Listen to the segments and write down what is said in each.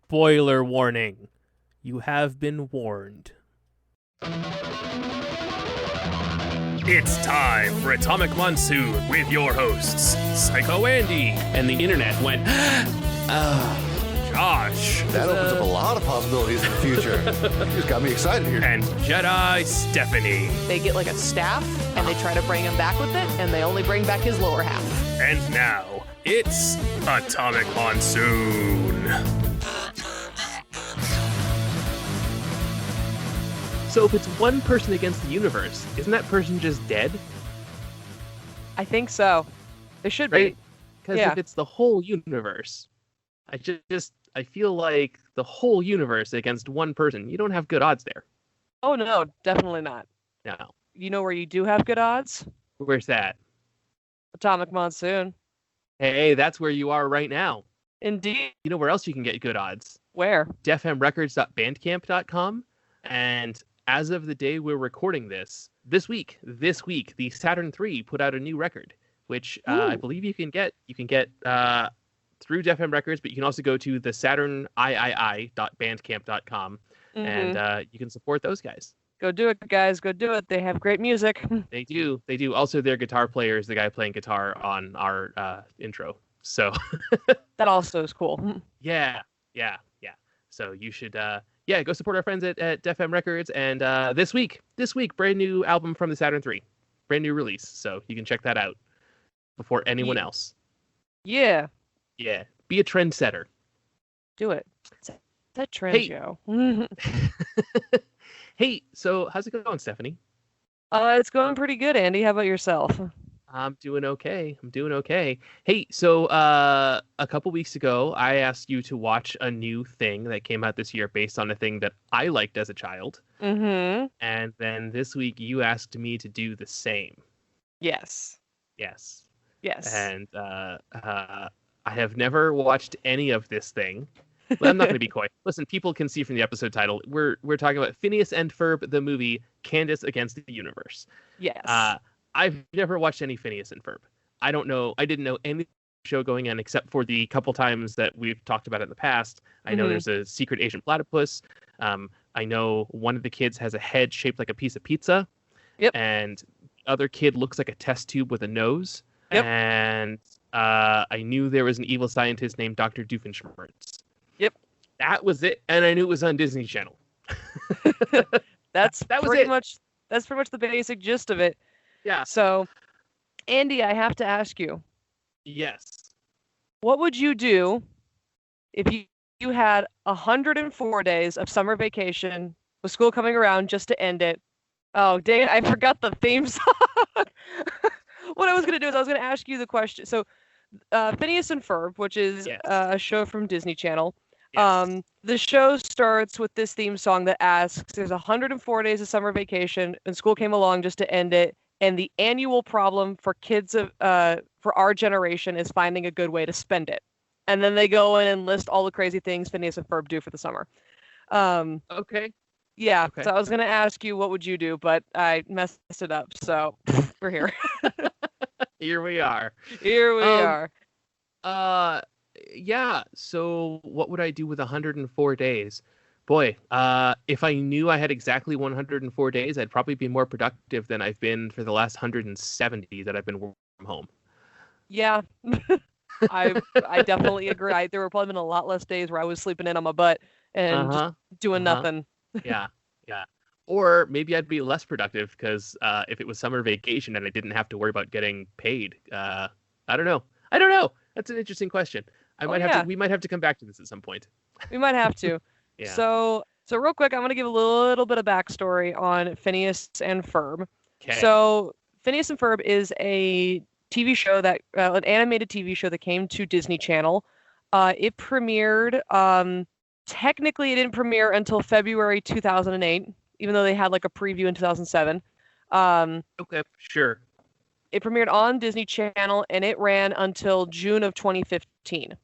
Spoiler warning. You have been warned. It's time for Atomic Monsoon with your hosts, Psycho Andy. And the internet went, Josh. That opens up a lot of possibilities in the future. You just got me excited here. And Jedi Stephanie. They get like a staff, and they try to bring him back with it, and they only bring back his lower half. And now, it's Atomic Monsoon. So if it's one person against the universe, isn't that person just dead? I think so. They should Right? be. Because Yeah. if it's the whole universe, I feel like the whole universe against one person, you don't have good odds there. Oh, no, definitely not. No. You know where you do have good odds? Where's that? Atomic Monsoon. Hey, that's where you are right now. Indeed. You know where else you can get good odds? Where? defmrecords.bandcamp.com. And as of the day we're recording this week, the Saturn III put out a new record, which I believe you can get through Def M Records, but you can also go to the saturniii.bandcamp.com and you can support those guys. Go do it, guys. Go do it. They have great music. They do. Also, their guitar player is the guy playing guitar on our intro. So That also is cool. yeah. So you should go support our friends at Def M Records. And this week, brand new album from the Saturn III, brand new release. So you can check that out before anyone else. Yeah. Yeah, be a trendsetter. Do it. It's that trend, Hey. Joe. Hey, so how's it going, Stephanie? It's going pretty good, Andy. How about yourself? I'm doing okay. Hey, so a couple weeks ago, I asked you to watch a new thing that came out this year based on a thing that I liked as a child. Mm-hmm. And then this week, you asked me to do the same. Yes. Yes. Yes. And I have never watched any of this thing. But I'm not going to be coy. Listen, people can see from the episode title. We're talking about Phineas and Ferb, the movie Candace Against the Universe. Yes. I've never watched any Phineas and Ferb. I didn't know any show going on except for the couple times that we've talked about it in the past. I know there's a secret Asian platypus. I know one of the kids has a head shaped like a piece of pizza. Yep. And the other kid looks like a test tube with a nose. Yep. And I knew there was an evil scientist named Dr. Doofenshmirtz. Yep. That was it. And I knew it was on Disney Channel. That's that was pretty it. much the basic gist of it. Yeah. So, Andy, I have to ask you, Yes. what would you do if you had 104 days of summer vacation with school coming around just to end it? Oh, dang it, I forgot the theme song. What I was going to do is I was going to ask you the question. So, Phineas and Ferb, which is Yes. a show from Disney Channel. Yes. The show starts with this theme song that asks, there's 104 days of summer vacation and school came along just to end it. And the annual problem for kids for our generation is finding a good way to spend it. And then they go in and list all the crazy things Phineas and Ferb do for the summer. Okay. Yeah, Okay. so I was going to ask you, what would you do? But I messed it up. So we're here. Here we are. Here we are. Yeah. So what would I do with 104 days? Boy, if I knew I had exactly 104 days, I'd probably be more productive than I've been for the last 170 that I've been working from home. Yeah, I definitely agree. There were probably been a lot less days where I was sleeping in on my butt and just doing nothing. Yeah. Or maybe I'd be less productive because if it was summer vacation and I didn't have to worry about getting paid, I don't know. That's an interesting question. We might have to come back to this at some point. We might have to. Yeah. So real quick, I'm going to give a little bit of backstory on Phineas and Ferb. Okay. So Phineas and Ferb is a TV show an animated TV show that came to Disney Channel. It premiered, technically it didn't premiere until February 2008, even though they had like a preview in 2007. Okay, sure. It premiered on Disney Channel and it ran until June of 2015.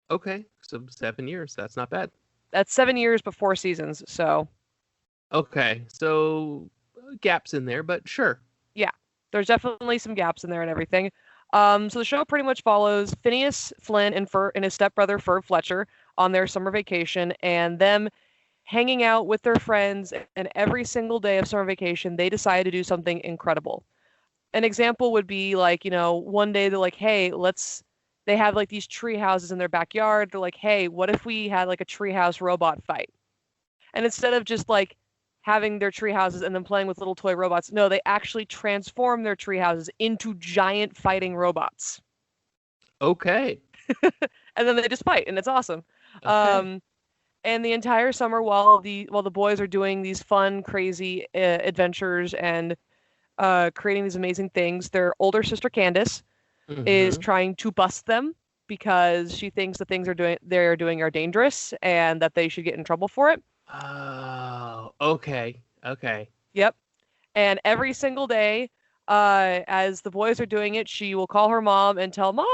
Okay, so 7 years. That's not bad. That's 7 years but 4 seasons, so. Okay, so gaps in there, but sure. Yeah, there's definitely some gaps in there and everything. So the show pretty much follows Phineas, Flynn, and his stepbrother Ferb Fletcher on their summer vacation, and them hanging out with their friends. And every single day of summer vacation, they decide to do something incredible. An example would be like, one day they're like, hey, they have like these tree houses in their backyard. They're like, hey, what if we had like a treehouse robot fight? And instead of just like having their tree houses and then playing with little toy robots, no, they actually transform their tree houses into giant fighting robots. Okay. And then they just fight, and it's awesome. Okay. And the entire summer, while the boys are doing these fun, crazy adventures and creating these amazing things, their older sister Candace is trying to bust them because she thinks the things they're doing are dangerous and that they should get in trouble for it. Oh, okay. Okay. Yep. And every single day, as the boys are doing it, she will call her mom and tell, Mom,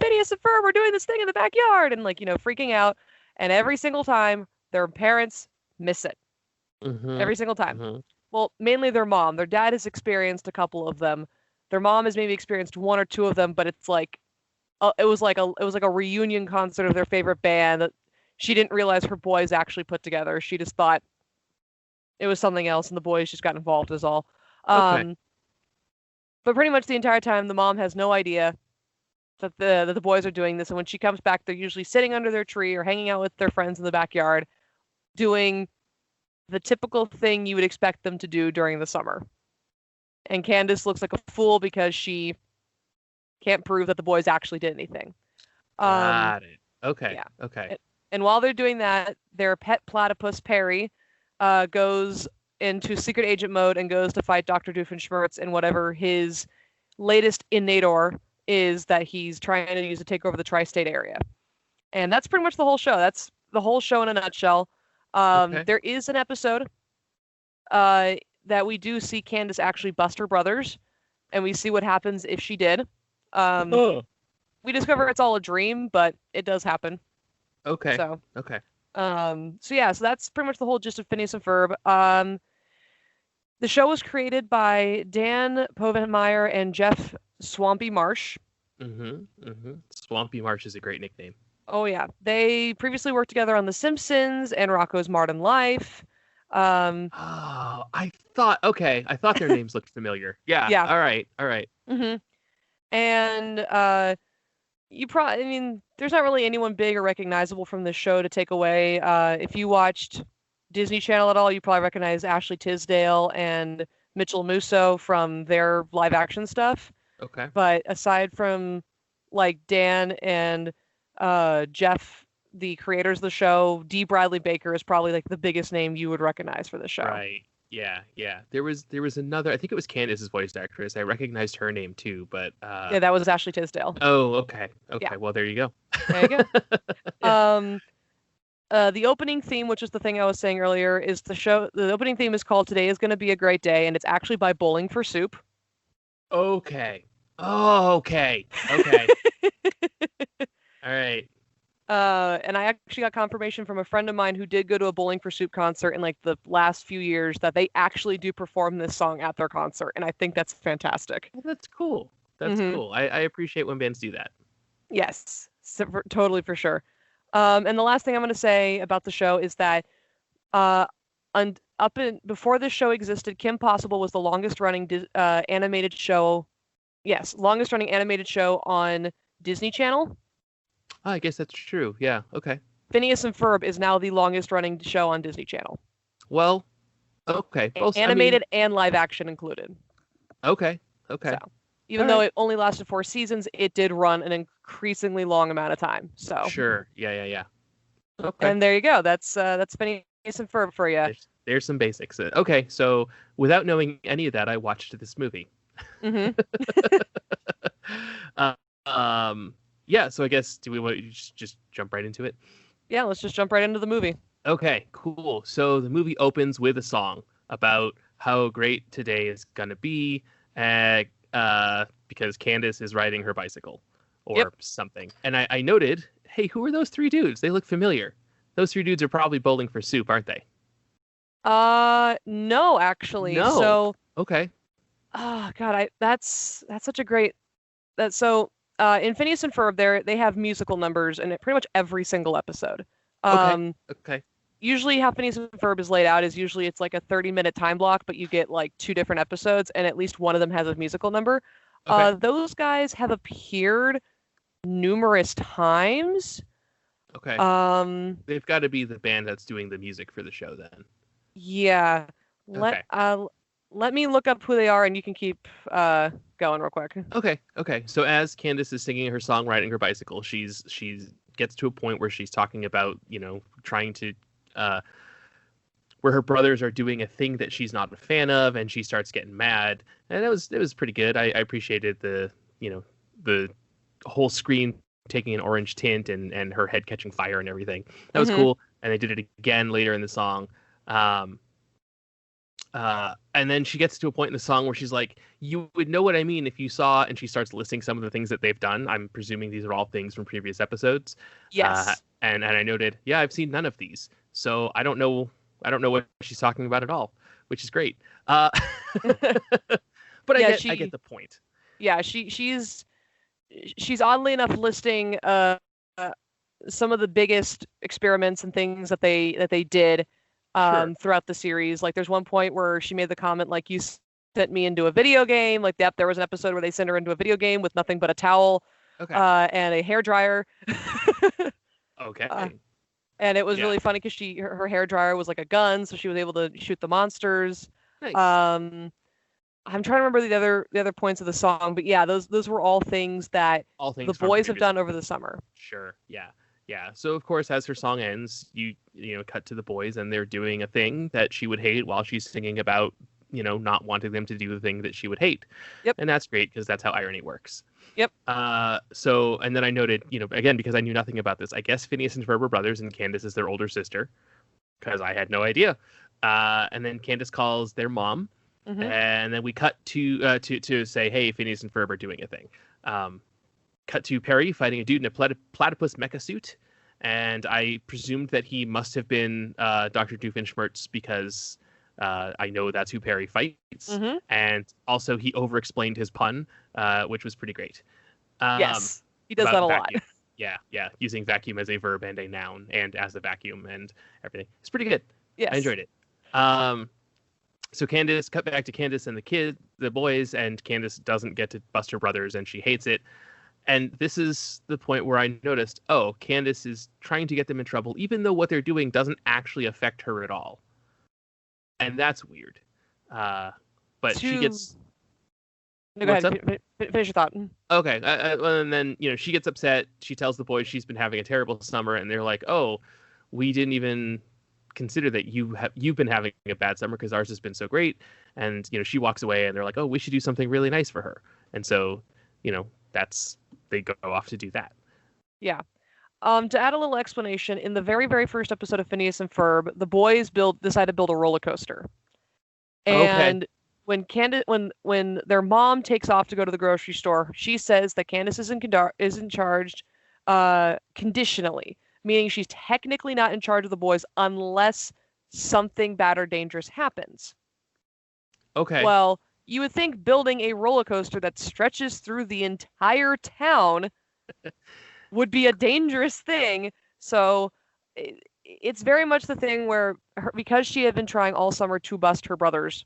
Phineas and Ferb, we're doing this thing in the backyard, and like, freaking out. And every single time, their parents miss it. Every single time. Well, mainly their mom. Their dad has experienced a couple of them. Their mom has maybe experienced one or two of them, but it's like, it was like a reunion concert of their favorite band that she didn't realize her boys actually put together. She just thought it was something else, and the boys just got involved is all. Okay. But pretty much the entire time, the mom has no idea that the boys are doing this. And when she comes back, they're usually sitting under their tree or hanging out with their friends in the backyard, doing the typical thing you would expect them to do during the summer. And Candace looks like a fool because she can't prove that the boys actually did anything. Got it. Okay. Yeah. Okay. And while they're doing that, their pet platypus Perry goes into secret agent mode and goes to fight Dr. Doofenshmirtz in whatever his latest innator is that he's trying to use to take over the tri-state area. And that's pretty much the whole show. That's the whole show in a nutshell. There is an episode that we do see Candace actually bust her brothers, and we see what happens if she did. We discover it's all a dream, but it does happen. Okay. So, okay. So that's pretty much the whole gist of Phineas and Ferb. The show was created by Dan Povenmire and Jeff Swampy Marsh. Swampy Marsh is a great nickname. Oh yeah, they previously worked together on The Simpsons and Rocko's Modern Life. I thought their names looked familiar. Yeah. Yeah. All right. And there's not really anyone big or recognizable from this show to take away. If you watched Disney Channel at all, you probably recognize Ashley Tisdale and Mitchell Musso from their live action stuff. Okay. But aside from like Dan and Jeff, the creators of the show, D. Bradley Baker is probably like the biggest name you would recognize for the show. Right. Yeah. There was another. I think it was Candace's voice actress. I recognized her name too, but yeah, that was Ashley Tisdale. Oh, okay. Yeah. Well, there you go. There you go. Yeah. The opening theme, which is the thing I was saying earlier, is the show. The opening theme is called "Today Is Going to Be a Great Day," and it's actually by Bowling for Soup. Okay. Oh, okay. All right. And I actually got confirmation from a friend of mine who did go to a Bowling for Soup concert in like the last few years that they actually do perform this song at their concert, and I think that's fantastic. Well, that's cool. That's cool. I appreciate when bands do that. Yes, totally for sure. And the last thing I'm going to say about the show is that before this show existed, Kim Possible was the longest running animated show. Yes, longest running animated show on Disney Channel. I guess that's true. Yeah. Okay. Phineas and Ferb is now the longest running show on Disney Channel. Well, okay. Well, animated and live action included. Okay. So, even though it only lasted 4 seasons, it did run an increasingly long amount of time. So sure. Yeah. Okay. And there you go. That's Phineas and Ferb for you. There's some basics. Okay. So without knowing any of that, I watched this movie. Yeah, so I guess, do we want to just jump right into it? Yeah, let's just jump right into the movie. Okay, cool. So the movie opens with a song about how great today is going to be because Candace is riding her bicycle or something. And I noted, hey, who are those 3 dudes? They look familiar. Those 3 dudes are probably Bowling for Soup, aren't they? No, actually. No. So, okay. oh, God, that's such a great In Phineas and Ferb, they have musical numbers in pretty much every single episode. Okay. Usually how Phineas and Ferb is laid out is usually it's like a 30-minute time block, but you get like 2 different episodes, and at least one of them has a musical number. Okay. Those guys have appeared numerous times. Okay. They've got to be the band that's doing the music for the show then. Yeah. Let me look up who they are, and you can keep going real quick. Okay. So as Candace is singing her song riding her bicycle, she's gets to a point where she's talking about, trying to where her brothers are doing a thing that she's not a fan of, and she starts getting mad. And it was pretty good. I appreciated the whole screen taking an orange tint and her head catching fire and everything. That was cool. And they did it again later in the song. And then she gets to a point in the song where she's like, you would know what I mean if you saw, and she starts listing some of the things that they've done. I'm presuming these are all things from previous episodes. Yes. And I noted, yeah, I've seen none of these. So I don't know what she's talking about at all, which is great. But I get the point. Yeah, she's oddly enough listing some of the biggest experiments and things that they did throughout the series. Like there's one point where she made the comment like, you sent me into a video game. Like that, there was an episode where they sent her into a video game with nothing but a towel and a hairdryer. Okay. And it was really funny because her hairdryer was like a gun, so she was able to shoot the monsters. Nice. I'm trying to remember the other points of the song, but yeah, those were all things that the boys have done over the summer. Sure. Yeah. So of course, as her song ends, you cut to the boys, and they're doing a thing that she would hate while she's singing about not wanting them to do the thing that she would hate. Yep. And that's great because that's how irony works. Yep. So and then I noted, again, because I knew nothing about this, I guess Phineas and Ferb are brothers, and Candace is their older sister, because I had no idea. And then Candace calls their mom, and then we cut to say, hey, Phineas and Ferb are doing a thing. Cut to Perry fighting a dude in a platypus mecha suit, and I presumed that he must have been Dr. Doofenshmirtz because I know that's who Perry fights, and also he over-explained his pun, which was pretty great. Yes, he does that a lot. Yeah, using vacuum as a verb and a noun and as a vacuum and everything. It's pretty good. Yes. I enjoyed it. So Candace, cut back to Candace and the boys, and Candace doesn't get to bust her brothers, and she hates it. And this is the point where I noticed, Candace is trying to get them in trouble, even though what they're doing doesn't actually affect her at all. And that's weird. But she gets... No, go ahead. Finish your thought. Okay. And then, she gets upset. She tells the boys she's been having a terrible summer, and they're like, we didn't even consider that you've been having a bad summer because ours has been so great. And, she walks away, and they're like, we should do something really nice for her. And so, they go off to do that. Yeah. To add a little explanation, in the very, very first episode of Phineas and Ferb, the boys decide to build a roller coaster. And when their mom takes off to go to the grocery store, she says that Candace is in charge conditionally, meaning she's technically not in charge of the boys unless something bad or dangerous happens. Okay. Well, you would think building a roller coaster that stretches through the entire town would be a dangerous thing. So it's very much the thing where because she had been trying all summer to bust her brothers,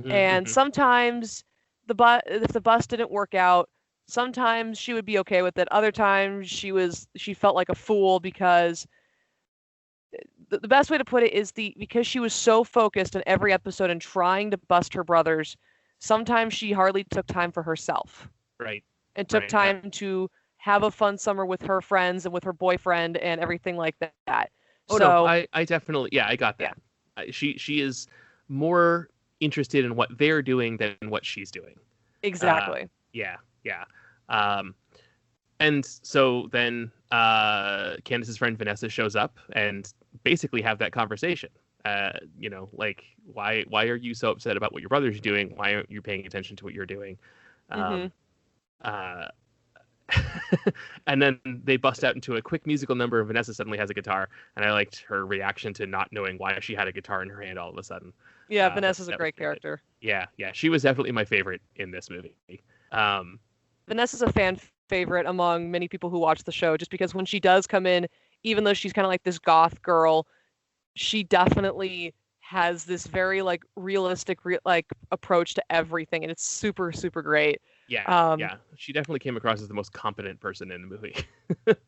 and sometimes if the bust didn't work out, sometimes she would be okay with it. Other times she felt like a fool because the best way to put it is because she was so focused on every episode and trying to bust her brothers, sometimes she hardly took time for herself. Right. And took time to have a fun summer with her friends and with her boyfriend and everything like that. No, I definitely, I got that. Yeah. She is more interested in what they're doing than what she's doing. Exactly. Yeah. And so then Candace's friend Vanessa shows up and basically have that conversation. Like, why are you so upset about what your brother's doing? Why aren't you paying attention to what you're doing? And then they bust out into a quick musical number, and Vanessa suddenly has a guitar, and I liked her reaction to not knowing why she had a guitar in her hand all of a sudden. Yeah, Vanessa's a great character. Yeah, she was definitely my favorite in this movie. Vanessa's a fan favorite among many people who watch the show, just because when she does come in, even though she's kind of like this goth girl, she definitely has this very like realistic like approach to everything, and it's super, super great. Yeah, she definitely came across as the most competent person in the movie.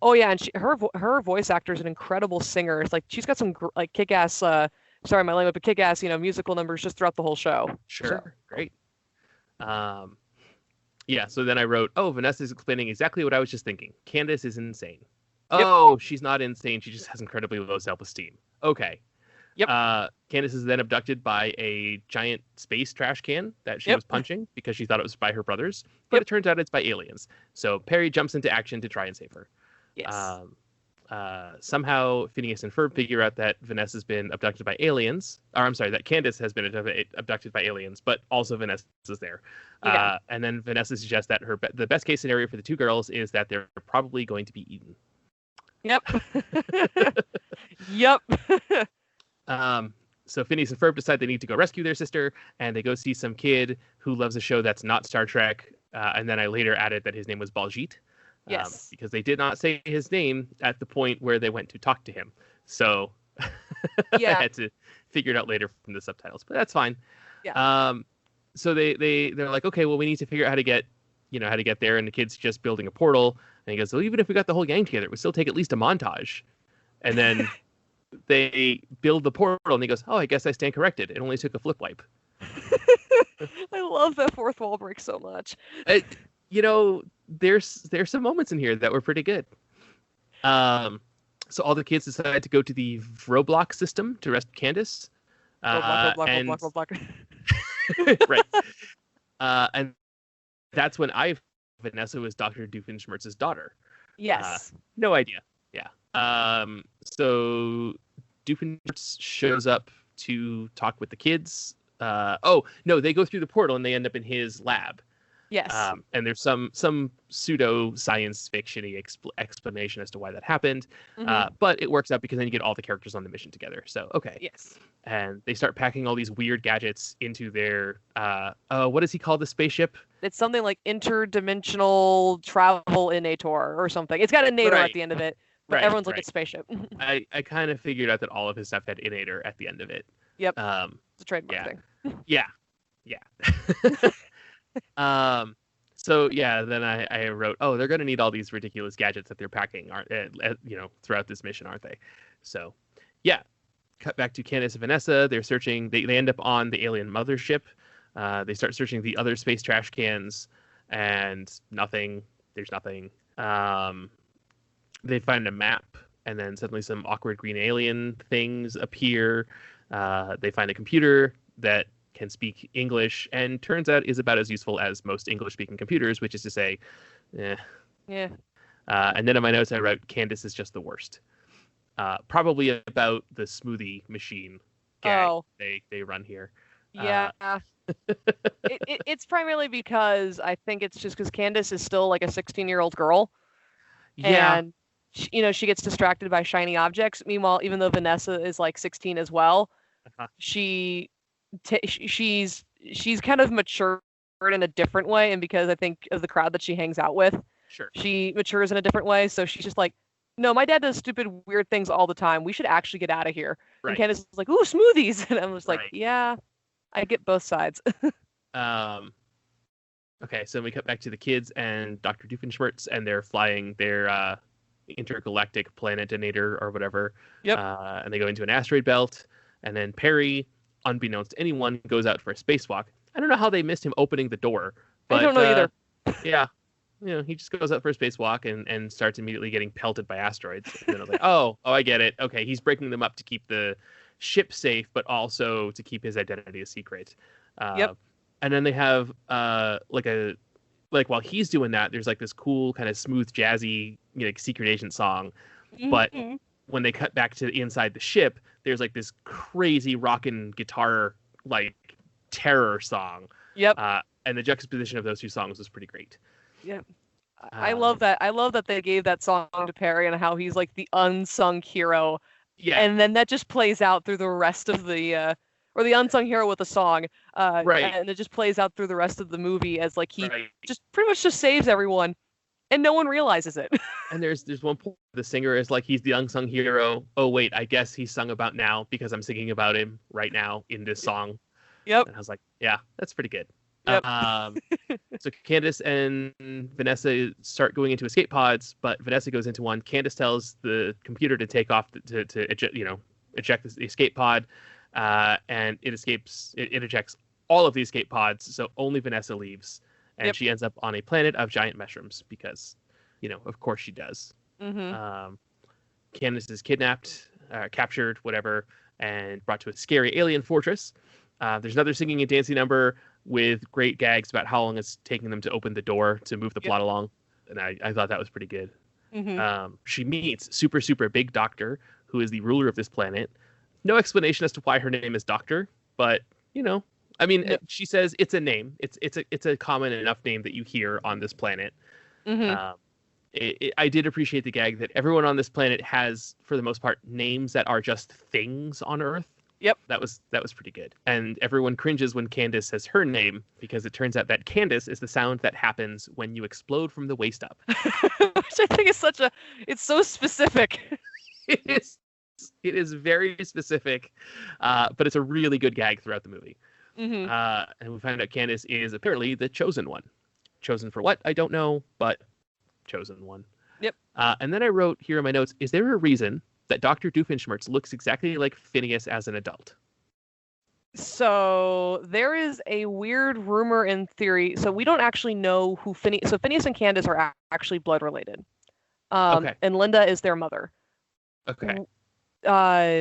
Oh yeah, and her voice actor is an incredible singer. It's like she's got some like kick-ass, sorry my language, but kick-ass, musical numbers just throughout the whole show. Sure, so. Great. Yeah, so then I wrote, Vanessa's explaining exactly what I was just thinking. Candace is insane. Yep. Oh, she's not insane. She just has incredibly low self-esteem. Okay. Yep. Candace is then abducted by a giant space trash can that she was punching because she thought it was by her brothers, but it turns out it's by aliens. So Perry jumps into action to try and save her. Yes. Somehow Phineas and Ferb figure out that Vanessa's been abducted by aliens. Or I'm sorry, that Candace has been abducted by aliens, but also Vanessa's there. Yeah. And then Vanessa suggests that the best case scenario for the two girls is that they're probably going to be eaten. Yep. Yep. So Phineas and Ferb decide they need to go rescue their sister, and they go see some kid who loves a show that's not Star Trek. And then I later added that his name was Baljeet. Yes. Because they did not say his name at the point where they went to talk to him. So yeah. I had to figure it out later from the subtitles, but that's fine. Yeah. So they're like, okay, well, we need to figure out how to get there. And the kid's just building a portal. And he goes, well, even if we got the whole gang together, it would still take at least a montage. And then they build the portal, and he goes, oh, I guess I stand corrected. It only took a flip wipe. I love that fourth wall break so much. There's some moments in here that were pretty good. So all the kids decide to go to the Roblox system to rescue Candace. Roblox. Right. And that's when Vanessa was Dr. Doofenshmirtz's daughter. Yes. No idea. Yeah. So Doofenshmirtz shows up to talk with the kids. They go through the portal and they end up in his lab. Yes. And there's some pseudo science fiction-y explanation as to why that happened. Mm-hmm. But it works out because then you get all the characters on the mission together. So, okay. Yes. And they start packing all these weird gadgets into their, what does he call the spaceship? It's something like interdimensional travel-inator or something. It's got a nator at the end of it, but everyone's like, it's spaceship. I kind of figured out that all of his stuff had inator at the end of it. Yep. It's a trademark thing. Yeah. Then I wrote, they're going to need all these ridiculous gadgets that they're packing, throughout this mission, aren't they? So, yeah. Cut back to Candace and Vanessa. They're searching. They end up on the alien mothership. They start searching the other space trash cans, and nothing. There's nothing. They find a map, and then suddenly some awkward green alien things appear. They find a computer that can speak English, and turns out is about as useful as most English-speaking computers, which is to say, Yeah. And then in my notes I wrote, Candace is just the worst. Probably about the smoothie machine gag they run here. Yeah. It's primarily because I think it's just because Candace is still like a 16-year-old girl. Yeah. And, she gets distracted by shiny objects. Meanwhile, even though Vanessa is like 16 as well, she's kind of matured in a different way. And because I think of the crowd that she hangs out with, sure, she matures in a different way. So she's just like, no, my dad does stupid, weird things all the time. We should actually get out of here. Right. And Candace is like, ooh, smoothies. And I'm just like, yeah, I get both sides. Okay, so we cut back to the kids and Dr. Doofenshmirtz, and they're flying their intergalactic planetinator or whatever. Yep. And they go into an asteroid belt. And then Perry, unbeknownst to anyone, goes out for a spacewalk. I don't know how they missed him opening the door. But, I don't know either. Yeah. He just goes out for a spacewalk and starts immediately getting pelted by asteroids. And then I was like, oh, I get it. Okay, he's breaking them up to keep the ship safe, but also to keep his identity a secret. Yep. And then they have while he's doing that, there's like this cool kind of smooth jazzy secret agent song. Mm-hmm. But when they cut back to inside the ship, there's like this crazy rockin' guitar like terror song. Yep. And the juxtaposition of those two songs was pretty great. Yeah. I love that. I love that they gave that song to Perry and how he's like the unsung hero. Yeah. And then that just plays out through the rest of the or the unsung hero with a song. Right. And it just plays out through the rest of the movie as like he Right. just pretty much just saves everyone, and no one realizes it. And there's one point the singer is like, he's the unsung hero. Oh wait, I guess he's sung about now because I'm singing about him right now in this song. Yep. And I was like, yeah, that's pretty good. Yep. So Candace and Vanessa start going into escape pods, but Vanessa goes into one. Candace tells the computer to take off to eject the escape pod, and it escapes. It ejects all of the escape pods, so only Vanessa leaves, and she ends up on a planet of giant mushrooms because, of course she does. Mm-hmm. Candace is kidnapped, captured, whatever, and brought to a scary alien fortress. There's another singing and dancing number with great gags about how long it's taking them to open the door to move the plot along. And I thought that was pretty good. Mm-hmm. She meets super, super big doctor, who is the ruler of this planet. No explanation as to why her name is Doctor, but, she says it's a name. It's a common enough name that you hear on this planet. Mm-hmm. I did appreciate the gag that everyone on this planet has, for the most part, names that are just things on Earth. Yep. That was pretty good. And everyone cringes when Candace says her name, because it turns out that Candace is the sound that happens when you explode from the waist up. Which I think is it's so specific. It is very specific, but it's a really good gag throughout the movie. Mm-hmm. And we find out Candace is apparently the chosen one. Chosen for what? I don't know, but chosen one. Yep. And then I wrote here in my notes, is there a reason that Dr. Doofenshmirtz looks exactly like Phineas as an adult? So there is a weird rumor and theory. So we don't actually know who Phineas. So Phineas and Candace are actually blood related. Okay. And Linda is their mother. Okay.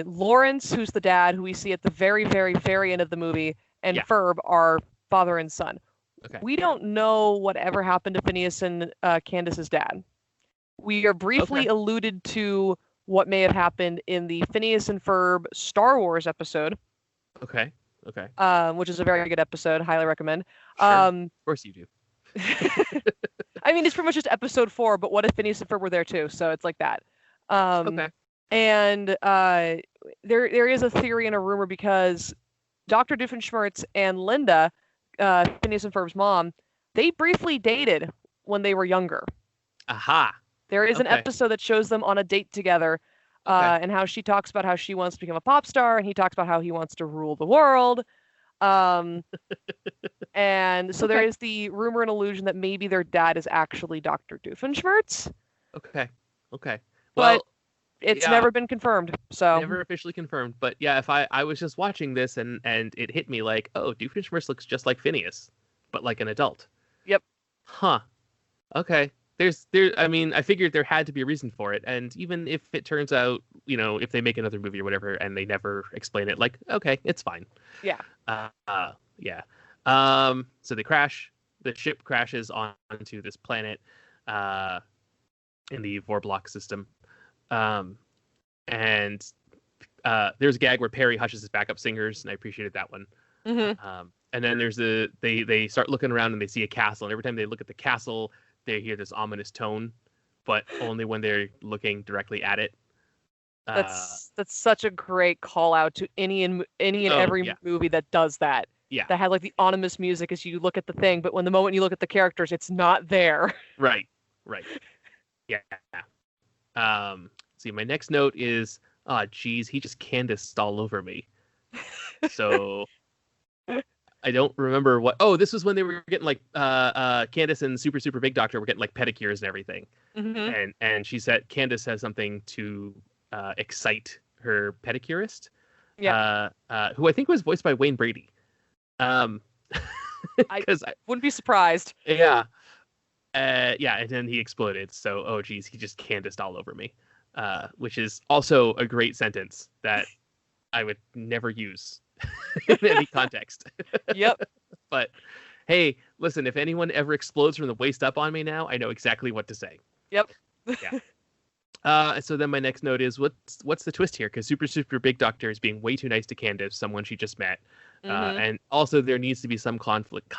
Lawrence, who's the dad, who we see at the very, very, very end of the movie, and Ferb are father and son. Okay. We don't know whatever happened to Phineas and Candace's dad. We are briefly alluded to what may have happened in the Phineas and Ferb Star Wars episode. Okay. Which is a very good episode. Highly recommend. Sure. Of course you do. I mean, it's pretty much just episode 4, but what if Phineas and Ferb were there too? So it's like that. Okay. And there is a theory and a rumor because Dr. Doofenshmirtz and Linda, Phineas and Ferb's mom, they briefly dated when they were younger. Aha. There is an episode that shows them on a date together, and how she talks about how she wants to become a pop star, and he talks about how he wants to rule the world. And so there is the rumor and illusion that maybe their dad is actually Dr. Doofenshmirtz. Okay. Well, but it's never been confirmed. So never officially confirmed. But yeah, if I was just watching this and it hit me like, oh, Doofenshmirtz looks just like Phineas, but like an adult. Yep. Huh. Okay. I figured there had to be a reason for it. And even if it turns out, if they make another movie or whatever and they never explain it, like, okay, it's fine. Yeah. Yeah. So they crash. The ship crashes onto this planet in the Vorblock system. And there's a gag where Perry hushes his backup singers, and I appreciated that one. Mm-hmm. And then there's they start looking around and they see a castle, and every time they look at the castle, they hear this ominous tone, but only when they're looking directly at it. That's such a great call out to any and every movie that does that. Yeah. That had like the ominous music as you look at the thing, but when the moment you look at the characters, it's not there. Right. Yeah. See, my next note is, geez, he just Candace'd all over me. So I don't remember what. Oh, this was when they were getting like Candace and Super Super Big Doctor were getting like pedicures and everything. Mm-hmm. And she said Candace has something to excite her pedicurist. Yeah. Who I think was voiced by Wayne Brady. I wouldn't be surprised. Yeah. And then he exploded. So, oh geez, he just Candace'd all over me. Which is also a great sentence that I would never use in any context. Yep. But hey, listen, if anyone ever explodes from the waist up on me now, I know exactly what to say. Yep. Yeah. So then my next note is what's the twist here? Because Super Super Big Doctor is being way too nice to Candace, someone she just met. And also there needs to be some conflict.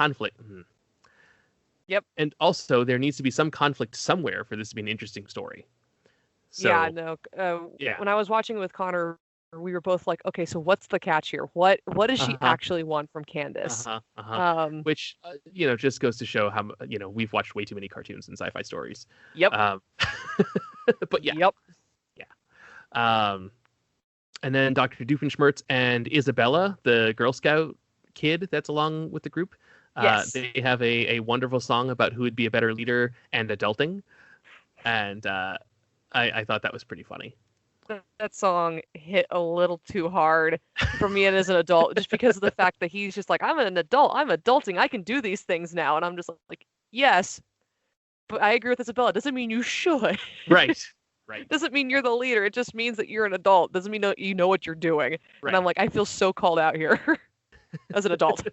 Yep. And also there needs to be some conflict somewhere for this to be an interesting story. So, When I was watching with Connor we were both like, okay, so what's the catch here? What does she Uh-huh. actually want from Candace? Which just goes to show how we've watched way too many cartoons and sci-fi stories. Yep. But yeah. Yep. Yeah. And then Dr. Doofenshmirtz and Isabella, the Girl Scout kid that's along with the group, Yes. they have a wonderful song about who would be a better leader and adulting. And I thought that was pretty funny. That song hit a little too hard for me and as an adult, just because of the fact that he's just like, I'm an adult, I'm adulting, I can do these things now. And I'm just like, yes, but I agree with Isabella. It doesn't mean you should. Right. Doesn't mean you're the leader. It just means that you're an adult. Doesn't mean you know what you're doing. Right. And I'm like, I feel so called out here as an adult.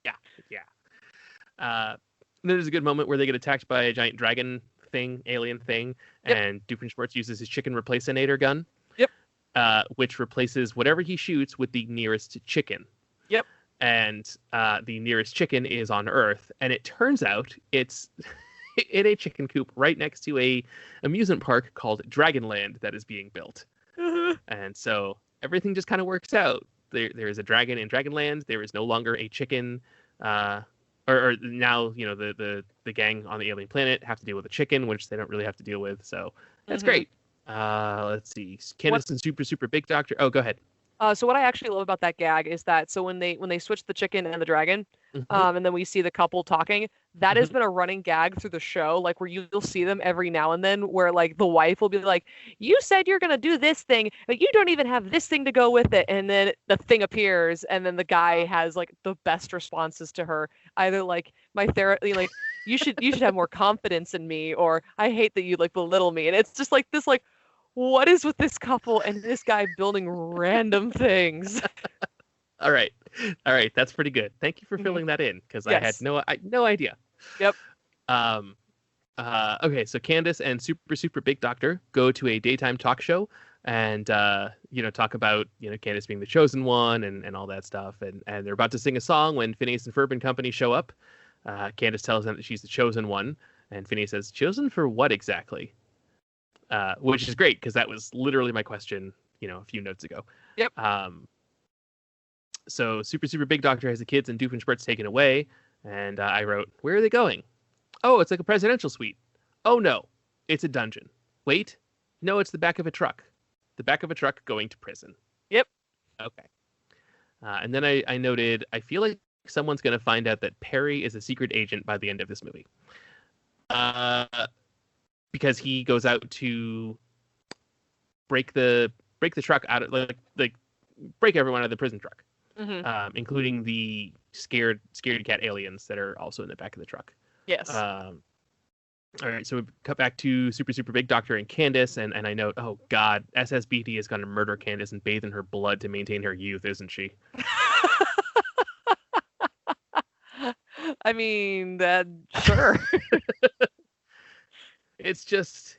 Yeah. Then there's a good moment where they get attacked by a giant dragon thing, alien thing, Yep. and Doofenshmirtz uses his chicken replacinator gun. Yep. Which replaces whatever he shoots with the nearest chicken. Yep. And the nearest chicken is on Earth, and it turns out it's in a chicken coop right next to a amusement park called Dragonland that is being built. And so everything just kind of works out. There is a dragon in Dragonland. There is no longer a chicken. Or now, the gang on the alien planet have to deal with a chicken, which they don't really have to deal with. So that's great. Let's see. Candace and Super Big Doctor. Oh, go ahead. So what I actually love about that gag is that when they switch the chicken and the dragon, and then we see the couple talking, that has been a running gag through the show, like where you'll see them every now and then, where like the wife will be like, you said you're gonna do this thing, but you don't even have this thing to go with it, and then the thing appears, and then the guy has like the best responses to her, either like my therapy, like you should have more confidence in me, or I hate that you like belittle me, and it's just like this like, what is with this couple and this guy building random things? All right. That's pretty good. Thank you for filling that in, because I had no idea. Yep. Okay, so Candace and Super Big Doctor go to a daytime talk show and talk about Candace being the chosen one and all that stuff, and they're about to sing a song when Phineas and Ferb and company show up. Candace tells them that she's the chosen one, and Phineas says, "Chosen for what exactly?" Which is great, because that was literally my question, a few notes ago. Yep. So Super Big Doctor has the kids and Doofenshmirtz taken away, and I wrote, "Where are they going?" "Oh, it's like a presidential suite." "Oh no, it's a dungeon." "Wait, no, it's the back of a truck." The back of a truck going to prison. Yep. Okay. And then I noted, I feel like someone's going to find out that Perry is a secret agent by the end of this movie. Because he goes out to break the truck out of like break everyone out of the prison truck, including the scared cat aliens that are also in the back of the truck. Yes. All right, so we cut back to Super Big Doctor and Candace, and I note, oh God, SSBD is going to murder Candace and bathe in her blood to maintain her youth, isn't she? I mean, sure. It's just,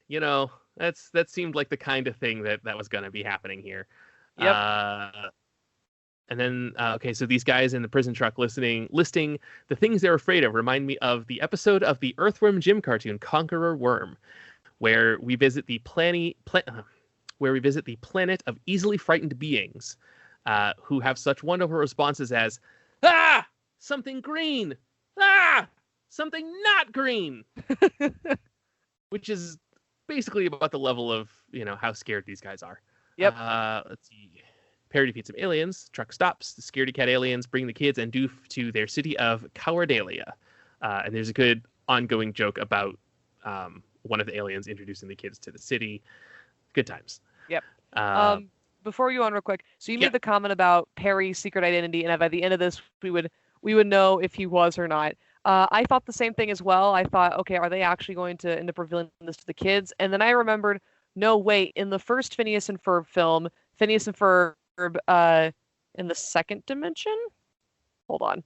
that seemed like the kind of thing that was going to be happening here. Yep. And then, okay, so these guys in the prison truck listing the things they're afraid of remind me of the episode of the Earthworm Jim cartoon, Conqueror Worm, where we visit the planet of easily frightened beings who have such wonderful responses as, "Ah! Something green! Ah! Something not green!" Which is basically about the level of, how scared these guys are. Yep. Let's see. Perry defeats some aliens. Truck stops. The scaredy cat aliens bring the kids and Doof to their city of Cowardalia. And there's a good ongoing joke about one of the aliens introducing the kids to the city. Good times. Yep. Before we go on real quick, so you made the comment about Perry's secret identity, and by the end of this, we would know if he was or not. I thought the same thing as well. I thought, okay, are they actually going to end up revealing this to the kids? And then I remembered, no, wait, in the first Phineas and Ferb film, Phineas and Ferb in the second dimension? Hold on.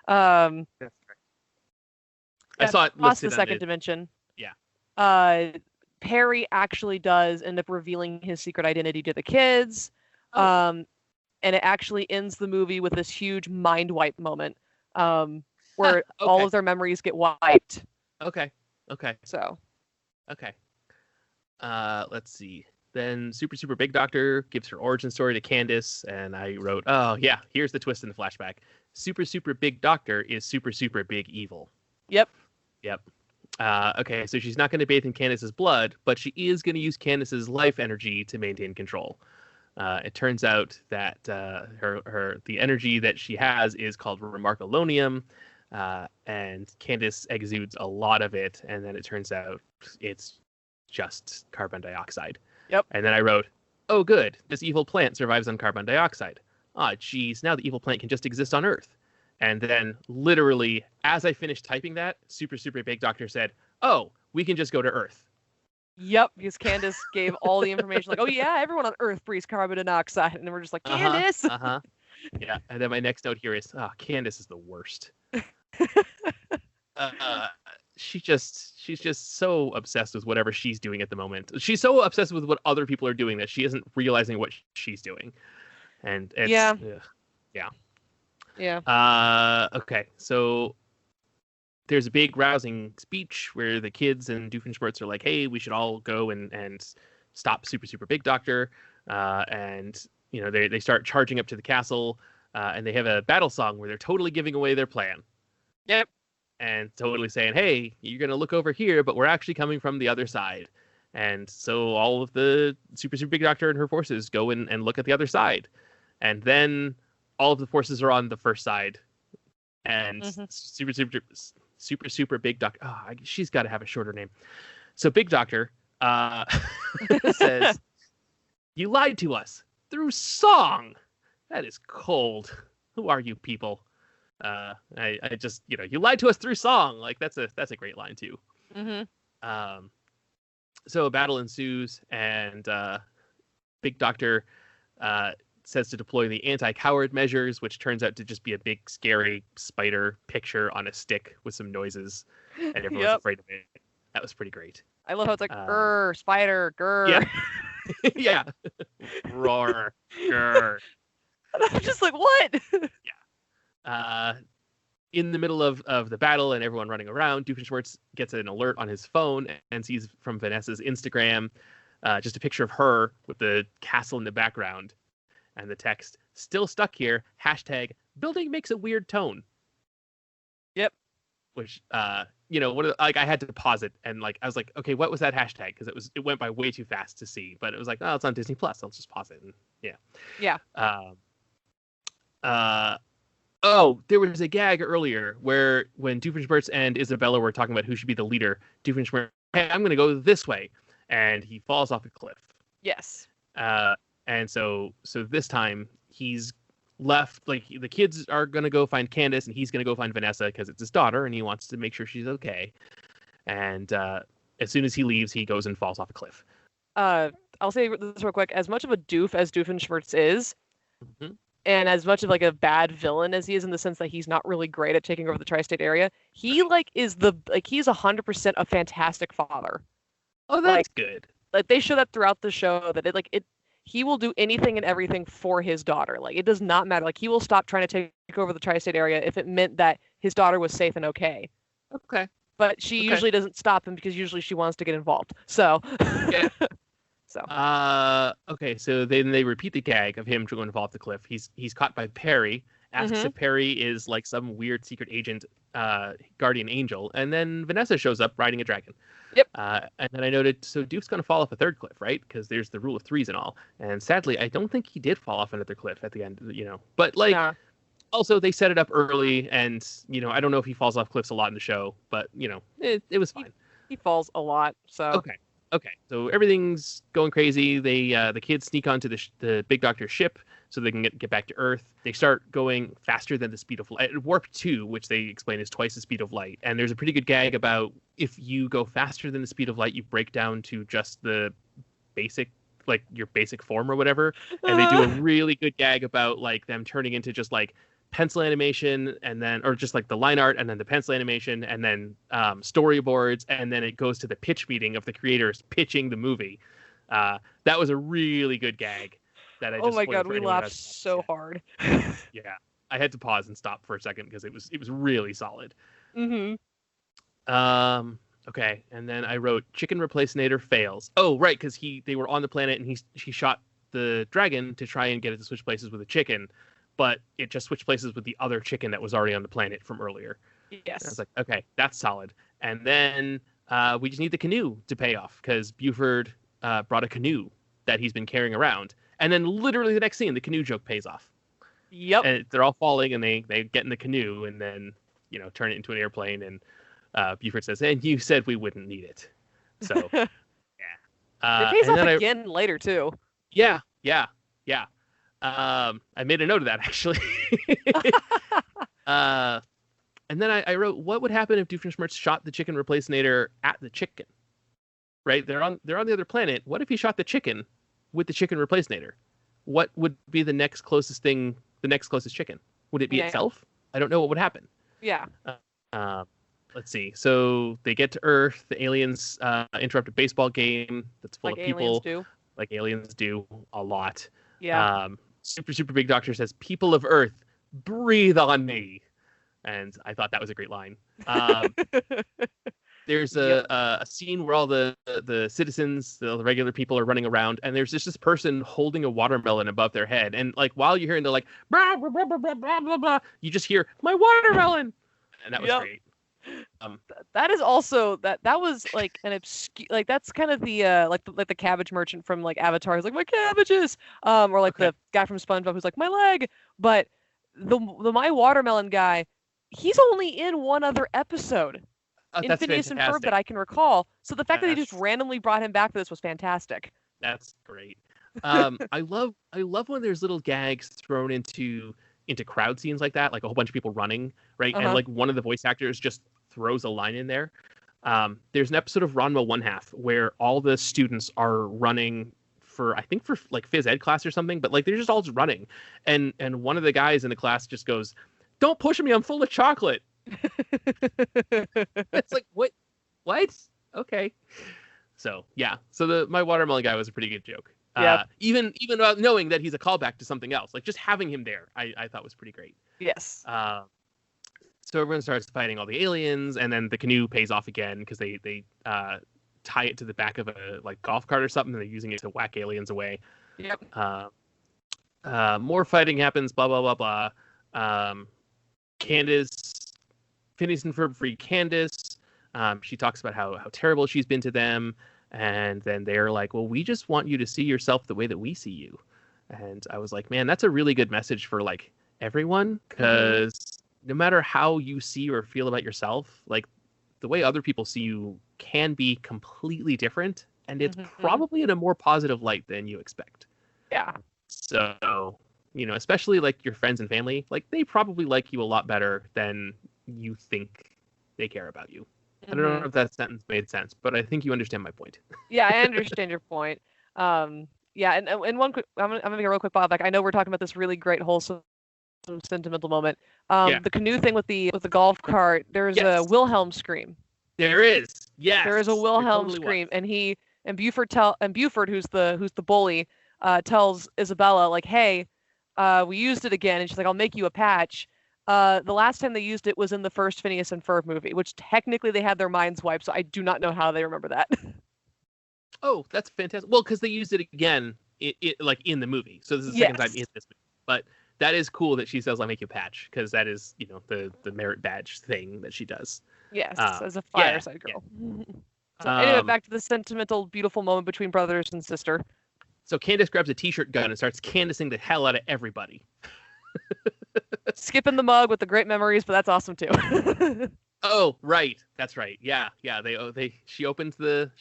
That's right. I saw it across listed the second dimension. Yeah. Perry actually does end up revealing his secret identity to the kids. And it actually ends the movie with this huge mind wipe moment. Where all of their memories get wiped. Okay. So. Okay. Let's see. Then Super Big Doctor gives her origin story to Candace, and I wrote, oh yeah, here's the twist in the flashback. Super Big Doctor is super big evil. Yep. Okay, so she's not going to bathe in Candace's blood, but she is going to use Candace's life energy to maintain control. It turns out that the energy that she has is called Remarkalonium, and Candace exudes a lot of it, and then it turns out it's just carbon dioxide. Yep. And then I wrote, oh good, this evil plant survives on carbon dioxide. Ah, geez, now the evil plant can just exist on Earth. And then literally, as I finished typing that, Super Big Doctor said, oh, we can just go to Earth. Yep, because Candace gave all the information, like, oh yeah, everyone on Earth breathes carbon monoxide, and then we're just like, Candace. Yeah, and then my next note here is, Candace is the worst. She's just so obsessed with whatever she's doing at the moment. She's so obsessed with what other people are doing that she isn't realizing what she's doing, and it's, okay, so there's a big rousing speech where the kids and Doofenshmirtz are like, hey, we should all go and stop Super Big Doctor. And, they start charging up to the castle, and they have a battle song where they're totally giving away their plan. Yep. And totally saying, hey, you're going to look over here, but we're actually coming from the other side. And so all of the Super Big Doctor and her forces go and look at the other side. And then all of the forces are on the first side. And Super Big Doctor. She's got to have a shorter name. So Big Doctor says, you lied to us through song. That is cold. Who are you people? I just, you lied to us through song. Like that's a great line too. Mm-hmm. So a battle ensues, and Big Doctor says to deploy the anti-coward measures, which turns out to just be a big scary spider picture on a stick with some noises, and everyone's afraid of it. That was pretty great. I love how it's like grr, spider, grr. Yeah. Yeah. Roar, grr. And I'm just like, what? Yeah. In the middle of the battle and everyone running around, Doofenshmirtz gets an alert on his phone and sees from Vanessa's Instagram just a picture of her with the castle in the background and the text, still stuck here, #building makes a weird tone. Yep. Which, I had to pause it and I was like, okay, what was that hashtag? Because it went by way too fast to see, but it was like, oh, it's on Disney Plus. I'll just pause it. And yeah. There was a gag earlier where when Doofenshmirtz and Isabella were talking about who should be the leader, Doofenshmirtz, hey, I'm going to go this way. And he falls off a cliff. Yes. And so this time he's left, the kids are going to go find Candace and he's going to go find Vanessa because it's his daughter and he wants to make sure she's okay. And as soon as he leaves, he goes and falls off a cliff. I'll say this real quick. As much of a doof as Doofenshmirtz is, mm-hmm. and as much of a bad villain as he is in the sense that he's not really great at taking over the tri-state area, he is he's 100% a fantastic father. Oh, that's good. They show that throughout the show that he will do anything and everything for his daughter. It does not matter. He will stop trying to take over the tri-state area if it meant that his daughter was safe and okay. Okay. But she usually doesn't stop him because usually she wants to get involved. So. Yeah. So. Okay. So then they repeat the gag of him going to fall off the cliff. He's caught by Perry. Asks if Perry is some weird secret agent, guardian angel, and then Vanessa shows up riding a dragon. Yep. And then I noted, so Doof's going to fall off a third cliff, right? Because there's the rule of threes and all. And sadly, I don't think he did fall off another cliff at the end, But, also, they set it up early, and, I don't know if he falls off cliffs a lot in the show, but, it was fine. He falls a lot, so... Okay. So everything's going crazy. The kids sneak onto the Big Doctor's ship so they can get back to Earth. They start going faster than the speed of light. Warp 2, which they explain is twice the speed of light. And there's a pretty good gag about if you go faster than the speed of light, you break down to just the basic, your basic form or whatever. And they do a really good gag about them turning into just pencil animation and then, or just the line art and then the pencil animation and then storyboards. And then it goes to the pitch meeting of the creators pitching the movie. That was a really good gag that I just, oh my God, we laughed so hard. Yeah. I had to pause and stop for a second because it was really solid. Mm-hmm. Okay, and then I wrote chicken replacinator fails. Oh, right, because they were on the planet and he shot the dragon to try and get it to switch places with the chicken, but it just switched places with the other chicken that was already on the planet from earlier. Yes. And I was like, okay, that's solid. And then we just need the canoe to pay off because Buford brought a canoe that he's been carrying around. And then literally the next scene, the canoe joke pays off. Yep. And they're all falling and they get in the canoe and then, turn it into an airplane. And Buford says, and you said we wouldn't need it. So, yeah. It pays off again later, too. Yeah. I made a note of that, actually. And then I wrote, what would happen if Doofenshmirtz shot the chicken replacinator at the chicken? Right? They're on the other planet. What if he shot the chicken with the chicken replacinator? What would be the next closest thing, the next closest chicken? Would it be itself? I don't know what would happen. Yeah. Let's see. So they get to Earth. The aliens interrupt a baseball game that's full of people. Like aliens do a lot. Yeah. Super, super big doctor says, people of Earth, breathe on me. And I thought that was a great line. There's a scene where all the citizens, the regular people are running around, and there's just this person holding a watermelon above their head. And like while you're hearing, they're like, blah, blah, blah, blah, blah, blah, blah, you just hear, my watermelon. And that was great. That is also that was like an obscure, like that's kind of the like the cabbage merchant from like Avatar. He's like, my cabbages, or like the guy from SpongeBob who's like, my leg. But the my watermelon guy, he's only in one other episode in Phineas and Ferb that I can recall. So the fact that they just randomly brought him back for this was fantastic. That's great. I love when there's little gags thrown into crowd scenes like that, like a whole bunch of people running, right? And like one of the voice actors just throws a line in there. There's an episode of Ranma One Half where all the students are running for like phys ed class or something, but like they're just all just running. And one of the guys in the class just goes, "Don't push me, I'm full of chocolate." It's like, what? Okay. So yeah. So my watermelon guy was a pretty good joke. Yeah. Even without knowing that he's a callback to something else, like just having him there, I thought was pretty great. Yes. So everyone starts fighting all the aliens, and then the canoe pays off again because they tie it to the back of a like golf cart or something, and they're using it to whack aliens away. Yep. More fighting happens. Blah blah blah blah. Candace, Phineas and Ferb free Candace. She talks about how terrible she's been to them, and then they're like, "Well, we just want you to see yourself the way that we see you." And I was like, "Man, that's a really good message for like everyone, because no matter how you see or feel about yourself, like the way other people see you can be completely different, and it's probably in a more positive light than you expect." Yeah. So, especially like your friends and family, like they probably like you a lot better than you think they care about you. I don't know if that sentence made sense, but I think you understand my point. Yeah, I understand your point. Yeah, and one quick, I'm gonna make a real quick follow back. I know we're talking about this really great, wholesome, sentimental moment. The canoe thing with the golf cart. There's a Wilhelm scream. There is. Yes. There is a Wilhelm scream, and Buford, who's the bully, tells Isabella like, "Hey, we used it again," and she's like, "I'll make you a patch." The last time they used it was in the first Phineas and Ferb movie, which technically they had their minds wiped, so I do not know how they remember that. Oh, that's fantastic. Well, because they used it again, like in the movie, so this is the second time in this movie. But that is cool that she says, "I'll make you a patch," because that is, the merit badge thing that she does. Yes, as a fireside girl. Yeah. So anyway, back to the sentimental, beautiful moment between brothers and sister. So Candace grabs a t-shirt gun and starts Candacing the hell out of everybody. Skipping the mug with the great memories, but that's awesome too. Oh, right. That's right. Yeah. She opens the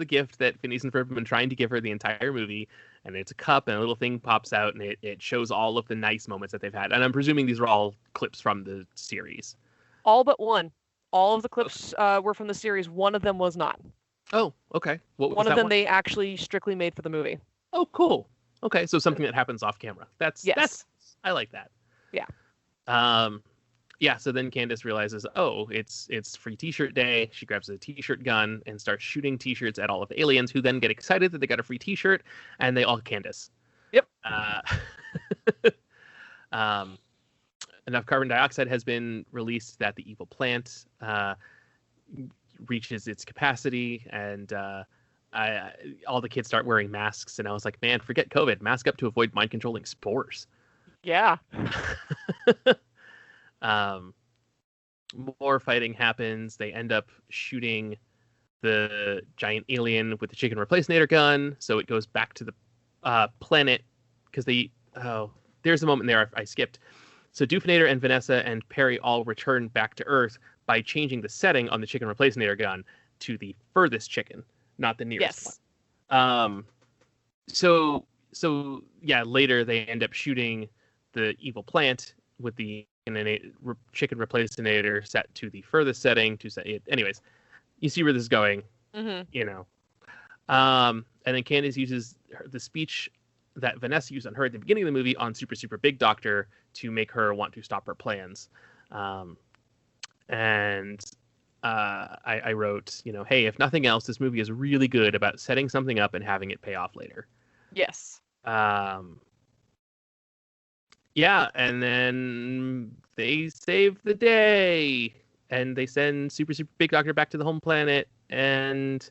gift that Phineas and Ferb have been trying to give her the entire movie, and it's a cup, and a little thing pops out, and it shows all of the nice moments that they've had. And I'm presuming these are all clips from the series. All but one. All of the clips were from the series. One of them was not. Oh, okay. What was one that of them one? They actually strictly made for the movie. Oh, cool. Okay, so something that happens off camera. That's I like that. Yeah. Yeah, so then Candace realizes, oh, it's free t-shirt day. She grabs a t-shirt gun and starts shooting t-shirts at all of the aliens, who then get excited that they got a free t-shirt, and they all Candace. Yep. Enough carbon dioxide has been released that the evil plant, reaches its capacity, and all the kids start wearing masks. And I was like, man, forget COVID. Mask up to avoid mind controlling spores. Yeah. More fighting happens. They end up shooting the giant alien with the chicken replacinator gun, so it goes back to the planet, because there's a moment there I skipped. So Doofinator and Vanessa and Perry all return back to Earth by changing the setting on the chicken replacinator gun to the furthest chicken, not the nearest one. So yeah, later they end up shooting the evil plant with the chicken replacinator set to the furthest setting to set it. Anyways, you see where this is going, you know. And then Candace uses the speech that Vanessa used on her at the beginning of the movie on Super Super Big Doctor to make her want to stop her plans. And I wrote, you know, hey, if nothing else, this movie is really good about setting something up and having it pay off later. Yes. Yeah, and then they save the day, and they send Super Super Big Doctor back to the home planet, and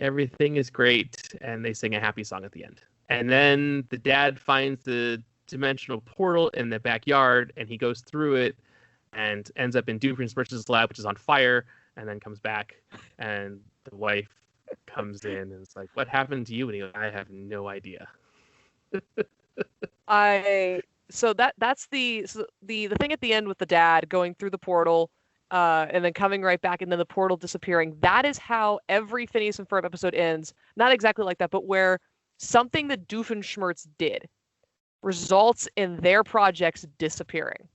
everything is great, and they sing a happy song at the end. And then the dad finds the dimensional portal in the backyard, and he goes through it and ends up in Doofenshmirtz's lab, which is on fire, and then comes back, and the wife comes in and it's like, what happened to you? And he goes, I have no idea. So that's the thing at the end with the dad going through the portal, and then coming right back, and then the portal disappearing. That is how every Phineas and Ferb episode ends. Not exactly like that, but where something that Doofenshmirtz did results in their projects disappearing.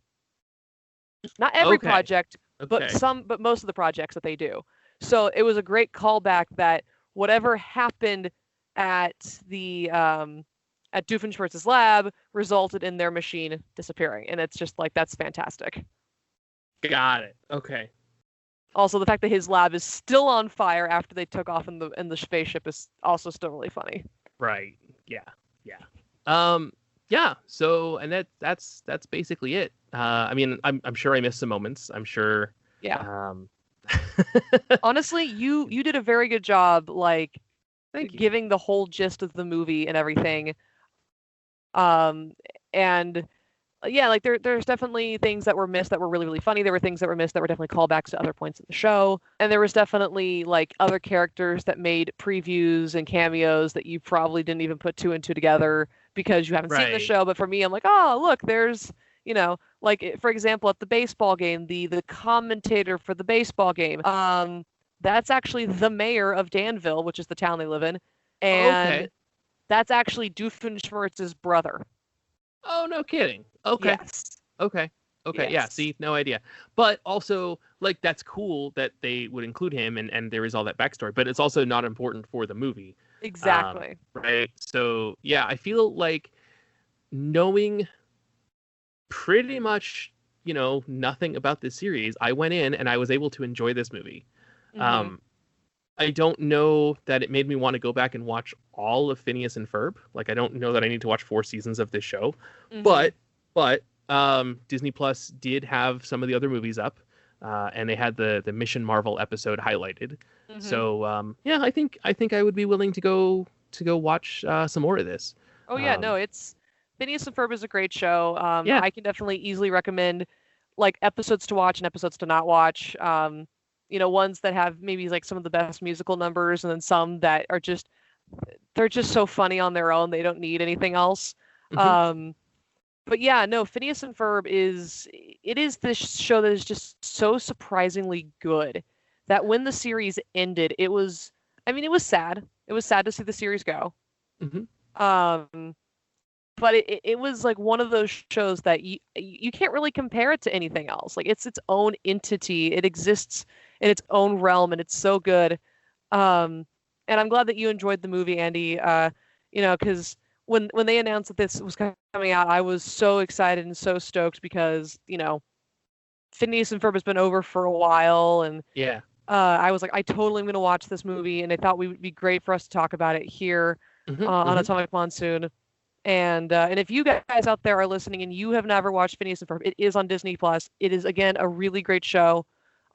Not every project, but most of the projects that they do. So it was a great callback that whatever happened at the at Doofenshmirtz's lab resulted in their machine disappearing. And it's just like, that's fantastic. Got it. Okay. Also, the fact that his lab is still on fire after they took off in the spaceship is also still really funny. Right. Yeah. Yeah. So, and that's basically it. I mean, I'm sure I missed some moments. I'm sure. Yeah. Honestly, you did a very good job, like, giving the whole gist of the movie and everything. And yeah, like there's definitely things that were missed that were really, really funny. There were things that were missed that were definitely callbacks to other points in the show. And there was definitely like other characters that made previews and cameos that you probably didn't even put two and two together because you haven't seen the show. But for me, I'm like, oh, look, there's, you know, like, for example, at the baseball game, the commentator for the baseball game, that's actually the mayor of Danville, which is the town they live in. And that's actually Doofenshmirtz's brother. Oh, no kidding. Okay. Yes. Okay. Yes. Yeah. See, no idea. But also, like, that's cool that they would include him and there is all that backstory, but it's also not important for the movie. Exactly. Right. So, yeah, I feel like knowing pretty much, you know, nothing about this series, I went in and I was able to enjoy this movie. Mm-hmm. I don't know that it made me want to go back and watch all of Phineas and Ferb. Like, I don't know that I need to watch 4 seasons of this show. Mm-hmm. But Disney Plus did have some of the other movies up, and they had the Mission Marvel episode highlighted. Mm-hmm. So yeah, I think I would be willing to go watch some more of this. Oh yeah, no, it's Phineas and Ferb is a great show. Yeah. I can definitely easily recommend like episodes to watch and episodes to not watch. You know, ones that have maybe like some of the best musical numbers, and then some that are they're just so funny on their own. They don't need anything else. Mm-hmm. But yeah, no, Phineas and Ferb is this show that is just so surprisingly good that when the series ended, it was sad. It was sad to see the series go. Mm-hmm. But it was like one of those shows that you can't really compare it to anything else. Like, it's its own entity. It exists in its own realm, and it's so good. And I'm glad that you enjoyed the movie, Andy. You know, because when they announced that this was coming out, I was so excited and so stoked because, you know, Phineas and Ferb has been over for a while, and yeah, I was like, I totally am going to watch this movie, and I thought we would be great for us to talk about it here on Atomic Monsoon. And if you guys out there are listening and you have never watched Phineas and Ferb, it is on Disney Plus. It is, again, a really great show.